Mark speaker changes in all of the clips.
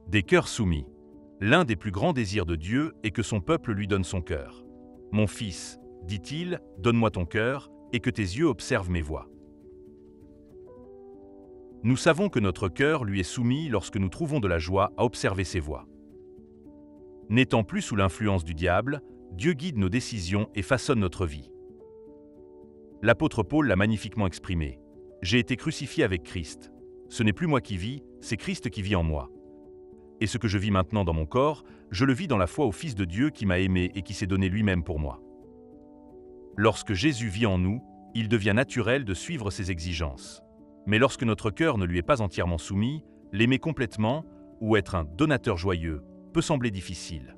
Speaker 1: Des cœurs soumis. L'un des plus grands désirs de Dieu est que son peuple lui donne son cœur. « Mon fils, dit-il, donne-moi ton cœur, et que tes yeux observent mes voies. » Nous savons que notre cœur lui est soumis lorsque nous trouvons de la joie à observer ses voies. N'étant plus sous l'influence du diable, Dieu guide nos décisions et façonne notre vie. L'apôtre Paul l'a magnifiquement exprimé. « J'ai été crucifié avec Christ. Ce n'est plus moi qui vis, c'est Christ qui vit en moi. Et ce que je vis maintenant dans mon corps, je le vis dans la foi au Fils de Dieu qui m'a aimé et qui s'est donné lui-même pour moi. » Lorsque Jésus vit en nous, il devient naturel de suivre ses exigences. Mais lorsque notre cœur ne lui est pas entièrement soumis, l'aimer complètement, ou être un donateur joyeux, peut sembler difficile.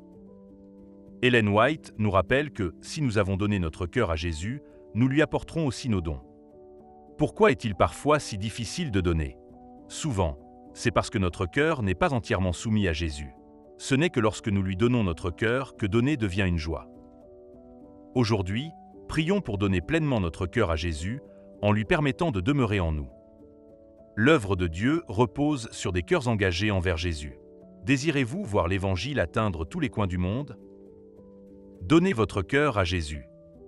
Speaker 1: Ellen White nous rappelle que, si nous avons donné notre cœur à Jésus, nous lui apporterons aussi nos dons. Pourquoi est-il parfois si difficile de donner? Souvent, c'est parce que notre cœur n'est pas entièrement soumis à Jésus. Ce n'est que lorsque nous lui donnons notre cœur que donner devient une joie. Aujourd'hui, prions pour donner pleinement notre cœur à Jésus en lui permettant de demeurer en nous. L'œuvre de Dieu repose sur des cœurs engagés envers Jésus. Désirez-vous voir l'Évangile atteindre tous les coins du monde? Donnez votre cœur à Jésus.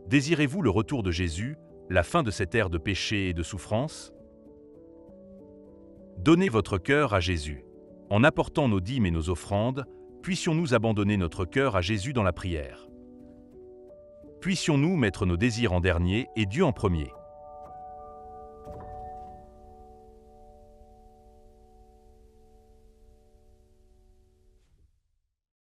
Speaker 1: Désirez-vous le retour de Jésus, la fin de cette ère de péché et de souffrance? Donnez votre cœur à Jésus. En apportant nos dîmes et nos offrandes, puissions-nous abandonner notre cœur à Jésus dans la prière. Puissions-nous mettre nos désirs en dernier et Dieu en premier.